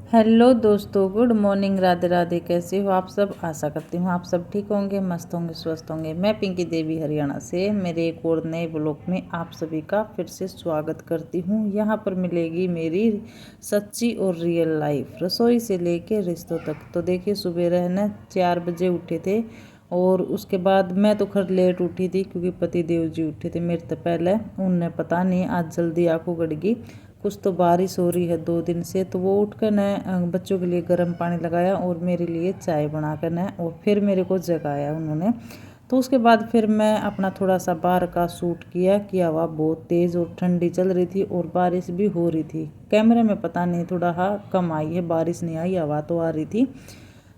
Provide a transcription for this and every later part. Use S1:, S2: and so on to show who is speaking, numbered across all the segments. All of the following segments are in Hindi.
S1: हेलो दोस्तों, गुड मॉर्निंग, राधे राधे। कैसे हो आप सब? आशा करती हूँ आप सब ठीक होंगे, मस्त होंगे, स्वस्थ होंगे। मैं पिंकी देवी हरियाणा से मेरे एक और नए ब्लॉग में आप सभी का फिर से स्वागत करती हूँ। यहाँ पर मिलेगी मेरी सच्ची और रियल लाइफ, रसोई से लेके रिश्तों तक। तो देखिए, सुबह रहना 4 बजे उठे थे और उसके बाद मैं तो खैर लेट उठी थी क्योंकि पति देव जी उठे थे मेरे तो पहले। उनने पता नहीं आज जल्दी आंखों गड़ गई, कुछ तो बारिश हो रही है 2 दिन से, तो वो उठ कर न बच्चों के लिए गर्म पानी लगाया और मेरे लिए चाय बना कर न और फिर मेरे को जगाया उन्होंने। तो उसके बाद फिर मैं अपना थोड़ा सा बाहर का शूट किया कि हवा बहुत तेज़ और ठंडी चल रही थी और बारिश भी हो रही थी। कैमरे में पता नहीं थोड़ा कम आई है, बारिश नहीं आई, हवा तो आ रही थी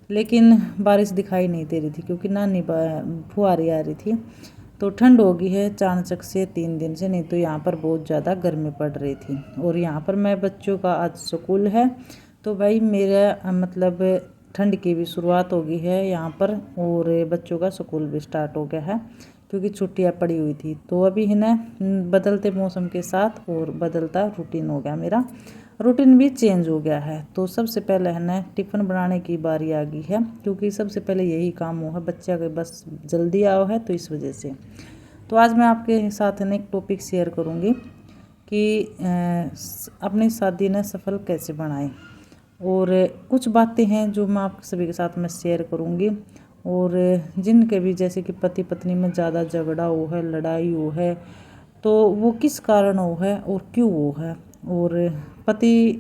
S1: लेकिन बारिश दिखाई नहीं दे रही थी क्योंकि नानी फुहारी आ रही थी। तो ठंड हो गई है चाणचक से 3 दिन से, नहीं तो यहाँ पर बहुत ज़्यादा गर्मी पड़ रही थी। और यहाँ पर मैं बच्चों का आज स्कूल है तो भाई मेरा मतलब ठंड की भी शुरुआत हो गई है यहाँ पर और बच्चों का स्कूल भी स्टार्ट हो गया है क्योंकि छुट्टियाँ पड़ी हुई थी। तो अभी है ना बदलते मौसम के साथ और बदलता रूटीन हो गया, मेरा रूटीन भी चेंज हो गया है। तो सबसे पहले है ना टिफ़िन बनाने की बारी आ गई है क्योंकि सबसे पहले यही काम हुआ है, बच्चा के बस जल्दी आओ है तो इस वजह से। तो आज मैं आपके साथ ना एक टॉपिक शेयर करूँगी कि अपनी शादी ना सफल कैसे बनाएं। और कुछ बातें हैं जो मैं आप सभी के साथ में शेयर करूँगी और जिनके भी जैसे कि पति पत्नी में ज़्यादा झगड़ा हो है, लड़ाई हो है, तो वो किस कारण हो है और क्यों हो है। और पति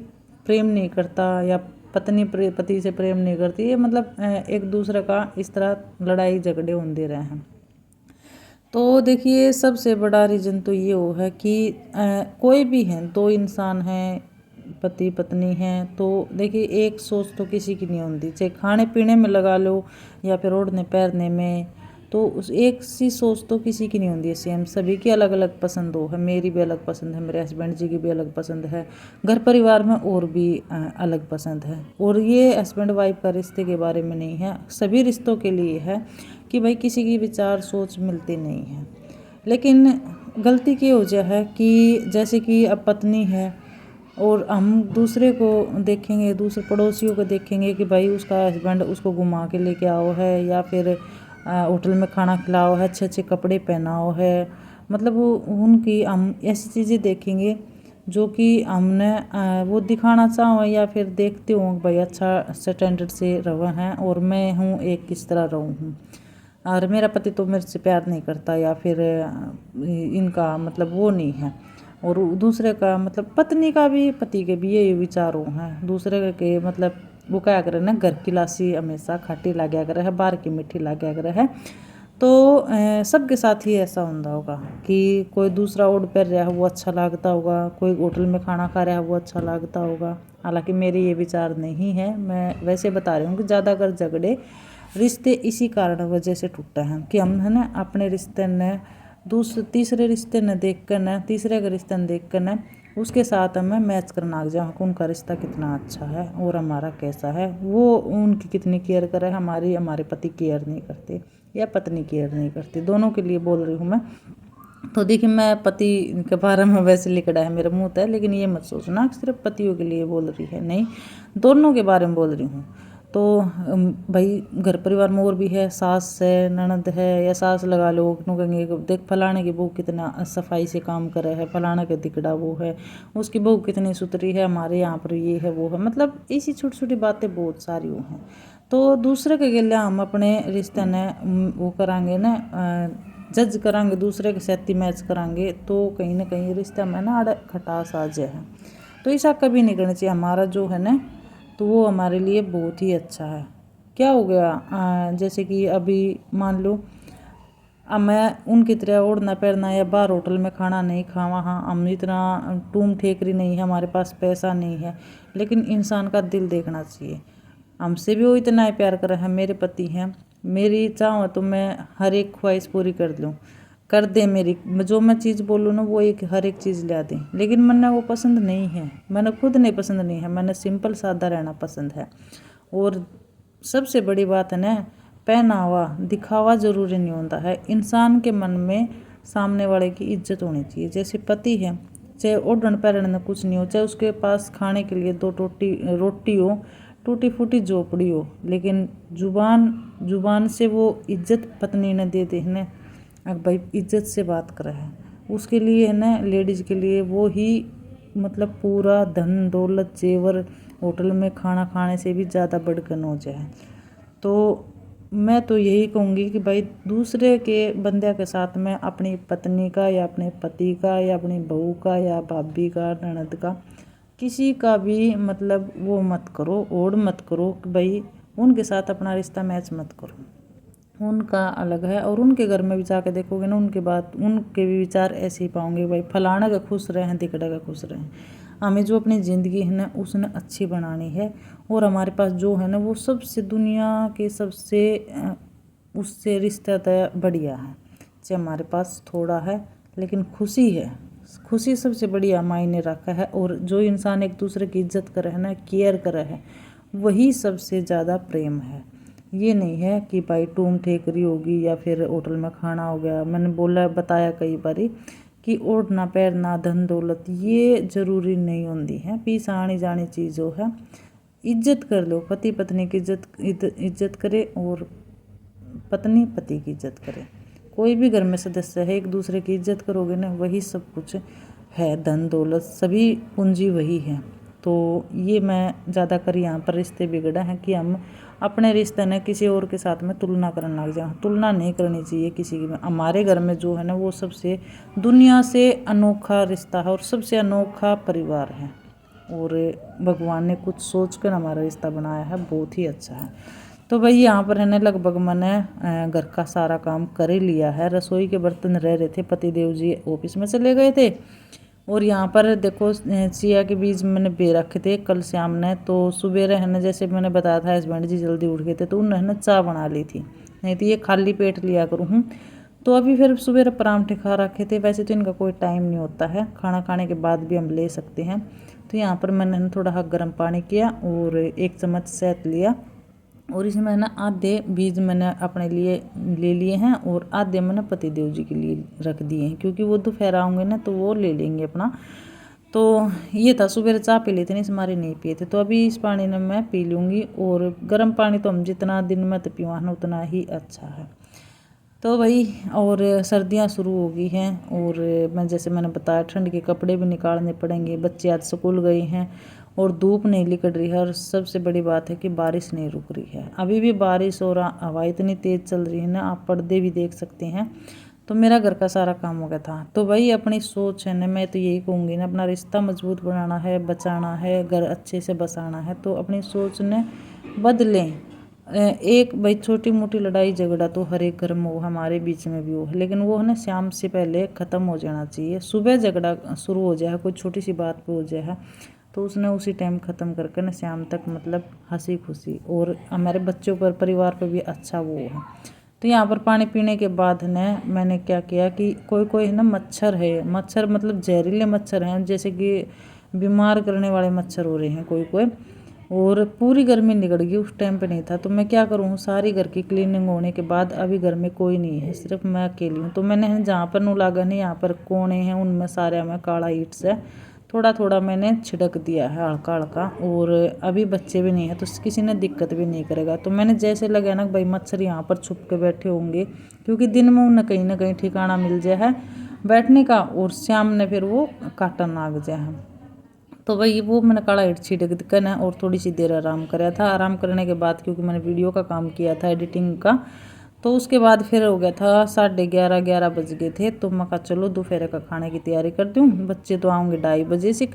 S1: प्रेम नहीं करता या पत्नी पति से प्रेम नहीं करती, ये मतलब एक दूसरे का इस तरह लड़ाई झगड़े होते रहे हैं। तो देखिए, सबसे बड़ा रीज़न तो ये हो है कि कोई भी है, दो इंसान हैं, पति पत्नी हैं, तो देखिए एक सोच तो किसी की नहीं होती, चाहे खाने पीने में लगा लो या फिर ओढ़ने पहनने में। तो उस एक सी सोच तो किसी की नहीं होती है सेम, सभी की अलग अलग पसंद हो है। मेरी भी अलग पसंद है, मेरे हस्बैंड जी की भी अलग पसंद है, घर परिवार में और भी अलग पसंद है। और ये हस्बैंड वाइफ का रिश्ते के बारे में नहीं है, सभी रिश्तों के लिए है कि भाई किसी की विचार सोच मिलती नहीं है। लेकिन गलती की वजह है कि जैसे कि अब पत्नी है और हम दूसरे को देखेंगे, दूसरे पड़ोसियों को देखेंगे कि भाई उसका हस्बैंड उसको घुमा के लेके आओ है या फिर होटल में खाना खिलाओ है, अच्छे अच्छे कपड़े पहनाओ है। मतलब उनकी हम ऐसी चीज़ें देखेंगे जो कि हमने वो दिखाना चाहो या फिर देखते हो भाई अच्छा स्टैंडर्ड से रहो हैं और मैं हूँ एक किस तरह रहूँ हूँ और मेरा पति तो मेरे से प्यार नहीं करता या फिर इनका मतलब वो नहीं है। और दूसरे का मतलब पत्नी का भी पति के भी यही विचारों हैं, दूसरे के मतलब वो क्या करे ना, घर की लासी हमेशा खट्टी ला गया करे है, बाहर की मीठी ला गया करे है। तो सबके साथ ही ऐसा होता होगा कि कोई दूसरा ओढ़ पर रहा है वो अच्छा लगता होगा, कोई होटल में खाना खा रहा है वो अच्छा लगता होगा। हालांकि मेरे ये विचार नहीं है, मैं वैसे बता रही हूँ कि ज़्यादातर झगड़े रिश्ते इसी कारण वजह से टूटा है कि हम है ना अपने रिश्ते ने तीसरे रिश्ते ने देख कर न, तीसरे का रिश्ते ने देख कर न उसके साथ हमें मैच करना आ जाए कि उनका रिश्ता कितना अच्छा है और हमारा कैसा है, वो उनकी कितनी केयर करे, हमारे पति केयर नहीं करते या पत्नी केयर नहीं करती, दोनों के लिए बोल रही हूँ मैं। तो देखिए, मैं पति के बारे में वैसे लिखड़ा है मेरा मुँह है, लेकिन ये मत सोचना सिर्फ पतियों के लिए बोल रही है, नहीं, दोनों के बारे में बोल रही हूँ। तो भाई घर परिवार में और भी है, सास है, ननद है या सास लगा लो, नो कहेंगे देख फलाने की बहू कितना सफाई से काम करे है, फलाना का दिकड़ा वो है, उसकी बहू कितनी सुथरी है, हमारे यहाँ पर ये है वो है, मतलब ऐसी छोटी छोटी बातें बहुत सारी वो हैं। तो दूसरे के गिले हम अपने रिश्ते ने वो करांगे ना, जज करांगे, दूसरे के साथ मैच करांगे, तो कहीं ना कहीं रिश्ते में ना खटास आ जाए है। तो ऐसा कभी नहीं करना चाहिए। हमारा जो है ना तो वो हमारे लिए बहुत ही अच्छा है। क्या हो गया जैसे कि अभी मान लो अब मैं उनकी तरह ओढ़ना पहनना या बाहर होटल में खाना नहीं खावा, हाँ हम इतना टूम ठेकरी नहीं है, हमारे पास पैसा नहीं है, लेकिन इंसान का दिल देखना चाहिए। हमसे भी वो इतना ही प्यार कर रहा है, मेरे पति हैं, मेरी चाहो तो मैं हर एक ख्वाहिश पूरी कर दे, मेरी जो मैं चीज़ बोलूँ ना वो एक हर एक चीज़ ला दें, लेकिन मैंने वो पसंद नहीं है, मैंने खुद नहीं पसंद नहीं है, मैंने सिंपल सादा रहना पसंद है। और सबसे बड़ी बात है ना, पहनावा दिखावा ज़रूरी नहीं होता है, इंसान के मन में सामने वाले की इज्जत होनी चाहिए। जैसे पति है, चाहे ओढ़न पैरण कुछ नहीं हो, चाहे उसके पास खाने के लिए 2 रोटी हो, टूटी फूटी झोपड़ी हो, लेकिन जुबान से वो इज्जत पत्नी ने दे दे है ना, अब भाई इज्जत से बात करे है, उसके लिए है ना लेडीज़ के लिए वो ही मतलब पूरा धन दौलत जेवर होटल में खाना खाने से भी ज़्यादा बढ़कर हो जाए। तो मैं तो यही कहूँगी कि भाई दूसरे के बंदे के साथ में अपनी पत्नी का या अपने पति का या अपनी बहू का या भाभी का ननद का किसी का भी मतलब वो मत करो, ओढ़ मत करो कि भाई उनके साथ अपना रिश्ता मैच मत करो। उनका अलग है और उनके घर में भी जाके देखोगे ना, उनके भी विचार ऐसे ही पाओगे, भाई फलाना का खुश रहें तिकड़ा का खुश रहें। हमें जो अपनी ज़िंदगी है ना उसने अच्छी बनानी है, और हमारे पास जो है ना वो सबसे दुनिया के सबसे उससे रिश्ता बढ़िया है। चाहे हमारे पास थोड़ा है लेकिन खुशी है, खुशी सबसे बढ़िया मायने रखा है। और जो इंसान एक दूसरे की इज्जत करे है ना, केयर करे है, वही सबसे ज़्यादा प्रेम है। ये नहीं है कि भाई टूम ठेकरी होगी या फिर होटल में खाना हो गया। मैंने बताया कई बारी कि ओढ़ना पैरना धन दौलत ये ज़रूरी नहीं होती है, पीस आनी जानी चीज़ जो है। इज्जत कर लो, पति पत्नी की इज्जत करे और पत्नी पति की इज्जत करे। कोई भी घर में सदस्य है, एक दूसरे की इज्जत करोगे ना, वही सब कुछ है, धन दौलत सभी पूंजी वही है। तो ये मैं ज़्यादा कर यहाँ पर रिश्ते बिगड़े हैं कि हम अपने रिश्ते ने किसी और के साथ में तुलना करने लग जाए। तुलना नहीं करनी चाहिए किसी की। हमारे घर में जो है ना वो सबसे दुनिया से अनोखा रिश्ता है और सबसे अनोखा परिवार है, और भगवान ने कुछ सोच कर हमारा रिश्ता बनाया है, बहुत ही अच्छा है। तो भाई यहाँ पर है ना लगभग मैंने घर का सारा काम कर ही लिया है। रसोई के बर्तन रह रहे थे, पतिदेव जी ऑफिस में चले गए थे, और यहाँ पर देखो चिया के बीज मैंने बे रखे थे कल शाम ने। तो सुबह है ना जैसे मैंने बताया था हस्बैंड जी जल्दी उठ गए थे तो उन्होंने चाय बना ली थी, नहीं तो ये खाली पेट लिया करूँ। तो अभी फिर सुबह परांठे खा रखे थे। वैसे तो इनका कोई टाइम नहीं होता है, खाना खाने के बाद भी हम ले सकते हैं। तो यहाँ पर मैंने थोड़ा गर्म पानी किया और 1 चम्मच शहद लिया, और इसमें ना आधे बीज मैंने अपने लिए ले लिए हैं और आधे मैंने पतिदेव जी के लिए रख दिए हैं, क्योंकि वो दोपहर आऊँगे ना तो वो ले लेंगे अपना। तो ये था, सुबह चाय पी ली थी, नहीं हमारे नहीं पिए थे, तो अभी इस पानी ने मैं पी लूँगी। और गर्म पानी तो हम जितना दिन में तो पीवाना उतना ही अच्छा है। तो भाई और सर्दियाँ शुरू हो गई हैं, और मैंने बताया ठंड के कपड़े भी निकालने पड़ेंगे। बच्चे आज स्कूल गए हैं और धूप नहीं निकल रही है, और सबसे बड़ी बात है कि बारिश नहीं रुक रही है। अभी भी बारिश और हवा इतनी तेज़ चल रही है ना, आप पर्दे भी देख सकते हैं। तो मेरा घर का सारा काम हो गया था। तो भाई अपनी सोच है ना, मैं तो यही कहूँगी ना, अपना रिश्ता मजबूत बनाना है, बचाना है, घर अच्छे से बसाना है, तो अपनी सोच ने बदलें। एक भाई छोटी मोटी लड़ाई झगड़ा तो हर एक घर में हो, हमारे बीच में भी हो, लेकिन वो है ना शाम से पहले ख़त्म हो जाना चाहिए। सुबह झगड़ा शुरू हो जाए, कोई छोटी सी बात पे हो जाए तो उसने उसी टाइम ख़त्म करके ना शाम तक मतलब हंसी खुशी, और हमारे बच्चों पर परिवार पर भी अच्छा वो है। तो यहाँ पर पानी पीने के बाद ना मैंने क्या किया कि कोई है ना मच्छर मतलब जहरीले मच्छर हैं, जैसे कि बीमार करने वाले मच्छर हो रहे हैं कोई, और पूरी गर्मी निकल गई। उस टाइम पे नहीं था, तो मैं क्या करूँ, सारी घर की क्लीनिंग होने के बाद अभी घर में कोई नहीं है, सिर्फ मैं अकेली हूँ। तो मैंने जहाँ पर नू लागा नहीं, यहाँ पर कोने हैं उनमें सारे में काला ईट से थोड़ा थोड़ा मैंने छिड़क दिया है हल्का हल्का। और अभी बच्चे भी नहीं है तो किसी ने दिक्कत भी नहीं करेगा। तो मैंने जैसे लगा ना भाई मच्छर यहाँ पर छुप के बैठे होंगे, क्योंकि दिन में उन्हें कहीं ना कहीं ठिकाना मिल जाए है बैठने का, और शाम ने फिर वो काटन लग जाए। तो भाई वो मैंने काला ईट छिड़क कर ना और थोड़ी सी देर आराम कराया था। आराम करने के बाद क्योंकि मैंने वीडियो का काम किया था एडिटिंग का, तो उसके बाद फिर हो गया था 11:30 बज गए थे। तो मैं कहा चलो दोपहर का खाने की तैयारी कर दूँ। बच्चे तो आऊँगे 2:30 बजे से,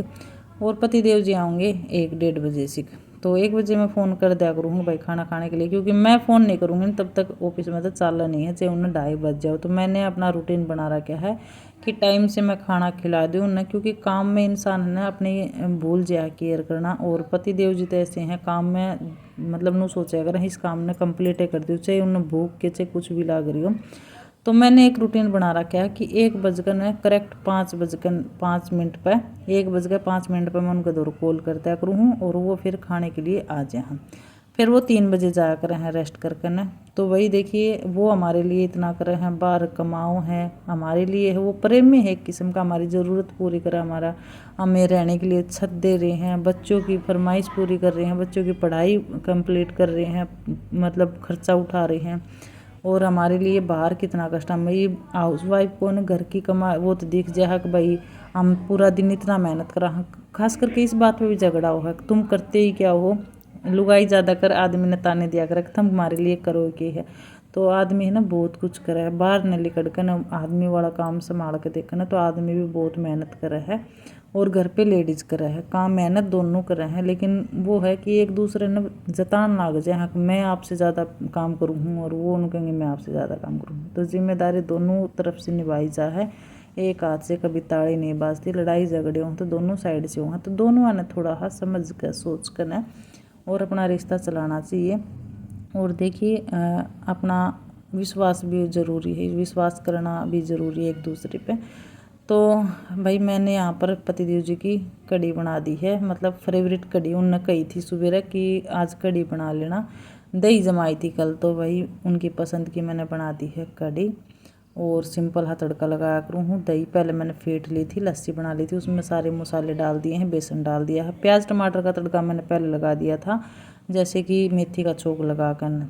S1: और पतिदेव जी आऊँगे 1-1:30 बजे से। तो 1 बजे मैं फ़ोन कर दिया करूँगी भाई खाना खाने के लिए, क्योंकि मैं फ़ोन नहीं करूँगी तब तक ऑफिस में तो चालना नहीं है, चाहे उन्हें 2:30 बज जाओ। तो मैंने अपना रूटीन बना रखा है कि टाइम से मैं खाना खिला दूँ ना, क्योंकि काम में इंसान है ना अपनी भूल जाए केयर करना। और पतिदेव जी तो ऐसे हैं काम में मतलब नू सोचा अगर इस काम ने कंप्लीट कर दूँ, चाहे उन्हें भूख के चाहे कुछ भी लग रही हो। तो मैंने एक रूटीन बना रखा है कि 1 बजकर ने करेक्ट 5:05 पर 1 बजकर 5 मिनट पर मैं उनका दौर कॉल करता करूँ, और वो फिर खाने के लिए आ जाए। फिर वो 3 बजे जा कर हैं रेस्ट करके ना। तो वही देखिए वो हमारे लिए इतना करे हैं, बाहर कमाओ है हमारे लिए है, वो प्रेम में है एक किस्म का, हमारी ज़रूरत पूरी करे, हमारा हमें रहने के लिए छत दे रहे हैं, बच्चों की फरमाइश पूरी कर रहे हैं, बच्चों की पढ़ाई कंप्लीट कर रहे हैं, मतलब खर्चा उठा रहे हैं। और हमारे लिए बाहर कितना कष्ट, हम ये हाउस वाइफ को ना घर की कमा वो तो दिख जाए कि भाई हम पूरा दिन इतना मेहनत करा, खास करके इस बात पे भी झगड़ा हो है तुम करते ही क्या हो, लुगाई ज़्यादा कर आदमी ने ताने दिया कर तुम हमारे लिए करो के है। तो आदमी है ना बहुत कुछ करे है, बाहर न निकल कर ना आदमी वाला काम संभाल के देखा ना तो आदमी भी बहुत मेहनत करे है, और घर पे लेडीज करे है काम, मेहनत दोनों करे हैं। लेकिन वो है कि एक दूसरे ने जतान लाग जाए हाँ मैं आपसे ज़्यादा काम करूँ हूँ, और वो उन कहेंगे मैं आपसे ज़्यादा काम करूँ। तो जिम्मेदारी दोनों तरफ से निभाई जा है, एक हाथ से कभी ताड़ी नहीं बाजती, लड़ाई झगड़े हों तो दोनों साइड से हों, तो दोनों ने थोड़ा सा समझ कर सोच कर ना और अपना रिश्ता चलाना चाहिए। और देखिए अपना विश्वास भी ज़रूरी है, विश्वास करना भी ज़रूरी है एक दूसरे पे। तो भाई मैंने यहाँ पर पतिदेव जी की कढ़ी बना दी है, मतलब फेवरेट कढ़ी उनने कही थी सुबह कि आज कढ़ी बना लेना, दही जमाई थी कल, तो भाई उनकी पसंद की मैंने बना दी है कढ़ी। और सिंपल हाँ तड़का लगाया करूँ हूँ, दही पहले मैंने फेंट ली थी, लस्सी बना ली थी, उसमें सारे मसाले डाल दिए हैं, बेसन डाल दिया है, प्याज टमाटर का तड़का मैंने पहले लगा दिया था, जैसे कि मेथी का छोंक लगा कर।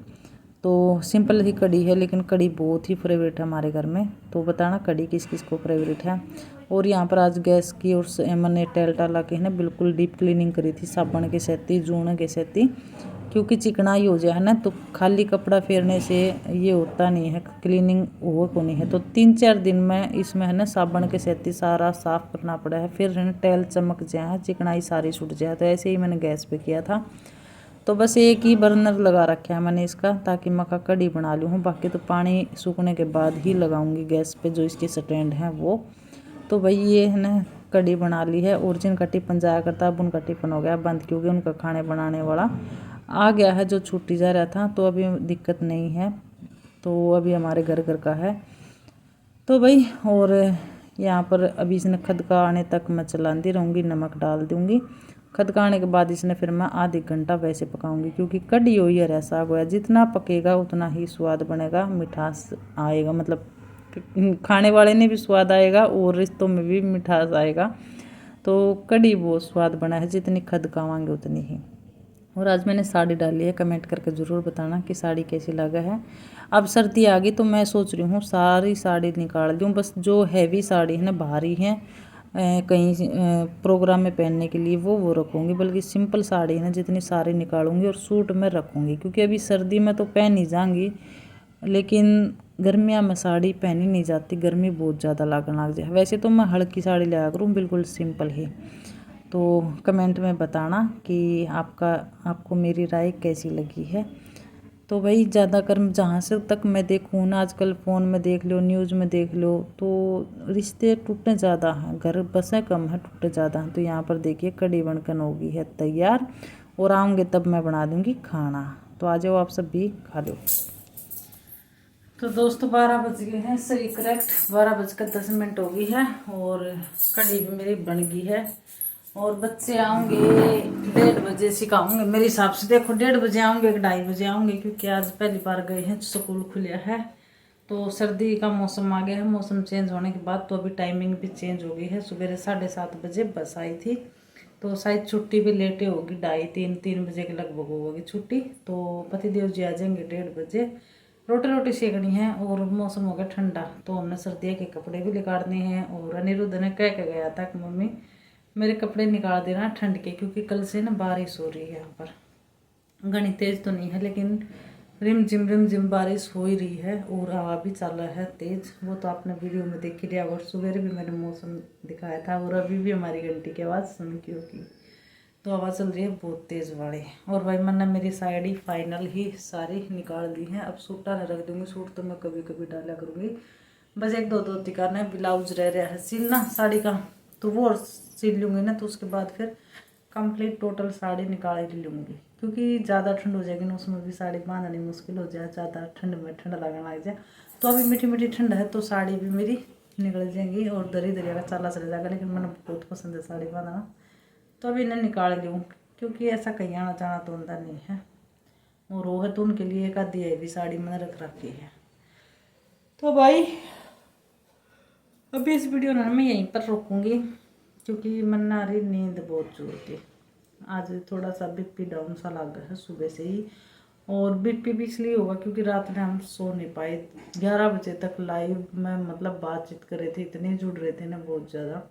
S1: तो सिंपल ही कढ़ी है, लेकिन कढ़ी बहुत ही फेवरेट है हमारे घर में। तो बताना कढ़ी किस किस को फेवरेट है। और यहाँ पर आज गैस की और मैंने टेल टाला के ना बिल्कुल डीप क्लीनिंग करी थी साबुन के सेती जून के सेती, क्योंकि चिकनाई हो जाए है ना तो खाली कपड़ा फेरने से ये होता नहीं है, क्लीनिंग हो को नहीं है। तो 3-4 दिन में इसमें है ना साबुन के सेती सारा साफ़ करना पड़ा है, फिर है ना टेल चमक जाए, चिकनाई सारी छूट जाए। तो ऐसे ही मैंने गैस पे किया था। तो बस एक ही बर्नर लगा रखा है मैंने इसका, ताकि मक्का कढ़ी बना लूँ हूँ, बाकी तो पानी सूखने के बाद ही लगाऊंगी गैस पे जो इसके स्टैंड हैं वो। तो भाई ये है ना कढ़ी बना ली है, और जिनका टिफिन जाया करता अब उनका टिफिन हो गया बंद, क्योंकि उनका खाने बनाने वाला आ गया है जो छुट्टी जा रहा था, तो अभी दिक्कत नहीं है, तो अभी हमारे घर घर का है। तो भाई और यहाँ पर अभी इसने खदका आने तक मैं चलाती रहूँगी, नमक डाल दूँगी, खदकाने के बाद इसने फिर मैं आधे घंटा वैसे पकाऊंगी, क्योंकि कढ़ी हो या साग हो, जितना पकेगा उतना ही स्वाद बनेगा, मिठास आएगा, मतलब खाने वाले ने भी स्वाद आएगा और रिश्तों में भी मिठास आएगा। तो कढ़ी बहुत स्वाद बना है, जितनी खदकावांगे उतनी ही। और आज मैंने साड़ी डाली है, कमेंट करके ज़रूर बताना कि साड़ी कैसी लगा है। अब सर्दी आ गई तो मैं सोच रही हूँ सारी साड़ी निकाल दूँ, बस जो हैवी साड़ी है ना भारी है कहीं प्रोग्राम में पहनने के लिए वो रखूँगी, बल्कि सिंपल साड़ी है ना जितनी सारी निकालूंगी और सूट में रखूँगी, क्योंकि अभी सर्दी में तो पहन ही जाऊँगी, लेकिन गर्मियाँ में साड़ी पहनी नहीं जाती, गर्मी बहुत ज़्यादा लगने लग जाए। वैसे तो मैं हल्की साड़ी लिया करूँ बिल्कुल सिंपल ही। तो कमेंट में बताना कि आपको मेरी राय कैसी लगी है। तो भाई ज़्यादातर जहाँ से तक मैं देखूँ ना, आजकल फ़ोन में देख लो, न्यूज़ में देख लो, तो रिश्ते टूटने ज़्यादा हैं, घर बसें कम हैं, टूटने ज़्यादा हैं। तो यहाँ पर देखिए कढ़ी बनकर होगी है तैयार, और आऊँगे तब मैं बना दूँगी खाना। तो आ जाओ आप सब भी खा लो। तो दोस्तों 12 बज गए हैं, सही करेक्ट 12:10 हो गई है, और कढ़ी भी मेरी बन गई है। और बच्चे आएंगे 1:30 बजे सिखाऊंगे मेरे हिसाब से, देखो 1:30 बजे आऊँगे, 2:30 बजे आऊँगे, क्योंकि आज पहली बार गए हैं, स्कूल खुला है, तो सर्दी का मौसम आ गया है, मौसम चेंज होने के बाद तो अभी टाइमिंग भी चेंज हो गई है। सुबह 7:30 बजे बस आई थी, तो शायद छुट्टी भी लेटे होगी, 2:30-3 बजे के लगभग होगी छुट्टी। तो पतिदेव जी आ जाएंगे 1:30 बजे, रोटी सेकनी है, और मौसम हो गया ठंडा, तो हमने सर्दियों के कपड़े भी निकालने हैं। और अनिरुद्ध ने कह के गया था कि मम्मी मेरे कपड़े निकाल देना ठंड के, क्योंकि कल से ना बारिश हो रही है यहाँ पर, घनी तेज तो नहीं है लेकिन रिम झिम बारिश हो ही रही है, और हवा भी चल रहा है तेज, वो तो आपने वीडियो में देख ही लिया। और सवेरे भी मैंने मौसम दिखाया था, और अभी भी हमारी घंटी की आवाज़ सुन की होगी, तो हवा चल रही है बहुत तेज़ वाले। और भाई मैंने मेरी साड़ी फाइनल ही सारी निकाल दी है, अब सूट डाले रख दूँगी, सूट तो मैं कभी कभी डाला करूँगी, बस 1-2 धोती करना है, ब्लाउज रह रहा है सिलना साड़ी का, तो वो सिल लूँगी ना, तो उसके बाद फिर कंप्लीट टोटल साड़ी निकाल ही लूँगी, क्योंकि ज़्यादा ठंड हो जाएगी ना, उसमें भी साड़ी बांधनी मुश्किल हो जाए, ज़्यादा ठंड में ठंड लगने लग जाए। तो अभी मीठी मीठी ठंड है, तो साड़ी भी मेरी निकल जाएंगी, और दरी का चाला चला जाएगा, लेकिन मैंने बहुत पसंद है साड़ी बांधना, तो अभी इन्हें निकाल लूँ, क्योंकि ऐसा कहीं आना जाना तो होता नहीं है। और वो है तो उनके लिए एक आधी है भी साड़ी मैंने रख रखी है। तो भाई अभी इस वीडियो ना मैं यहीं पर रोकूंगी क्योंकि मन आ रही नींद बहुत जोर की। आज थोड़ा सा बीपी डाउन सा लग रहा है सुबह से ही, और बीपी भी इसलिए होगा क्योंकि रात में हम सो नहीं पाए। 11 बजे तक लाइव में मतलब बातचीत कर रहे थे, इतने जुड़ रहे थे ना बहुत ज़्यादा,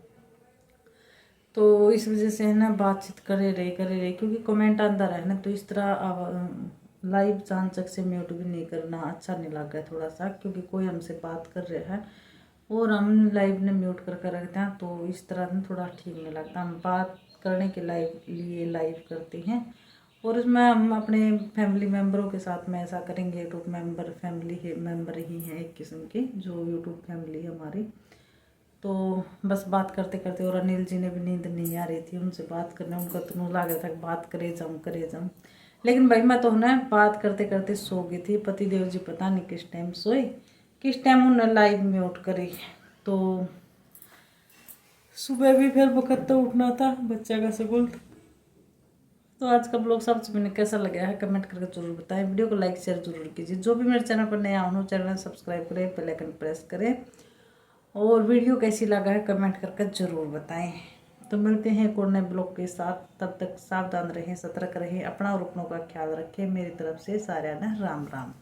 S1: तो इस वजह से है ना बातचीत करे रहे क्योंकि कमेंट आता रहे ना, तो इस तरह लाइव चांचक से म्यूट भी नहीं करना अच्छा नहीं लग रहा है थोड़ा सा, क्योंकि कोई हमसे बात कर रहा है और हम लाइव ने म्यूट करके रखते हैं, तो इस तरह ना थोड़ा ठीक नहीं लगता। हम बात करने के लिए लाइव करते हैं, और इसमें हम अपने फैमिली मेम्बरों के साथ में ऐसा करेंगे। यूट्यूब मेम्बर फैमिली मेम्बर ही हैं एक किस्म के, जो यूट्यूब फैमिली है हमारी। तो बस बात करते करते, और अनिल जी ने भी नींद नहीं आ रही थी उनसे बात करने, उनका तो मुँह लगा था बात करे जाऊँ। लेकिन भाई मैं तो ना बात करते करते सो गई थी। पतिदेव जी पता नहीं किस टाइम सोए, किस टाइम उन्हें लाइव म्यूट करी। तो सुबह भी फिर वक्त तो उठना था बच्चा का स्कूल। तो आज का ब्लॉग सबसे मैंने कैसा लगा है कमेंट करके जरूर बताएं। वीडियो को लाइक शेयर जरूर कीजिए। जो भी मेरे चैनल पर नया हो चैनल सब्सक्राइब करें, बेल आइकन प्रेस करें, और वीडियो कैसी लगा है कमेंट करके ज़रूर बताएं। तो मिलते हैं एक और नए ब्लॉग के साथ, तब तक सावधान रहें, सतर्क रहें, अपना और अपनों का ख्याल रखें। मेरी तरफ से सारे राम राम।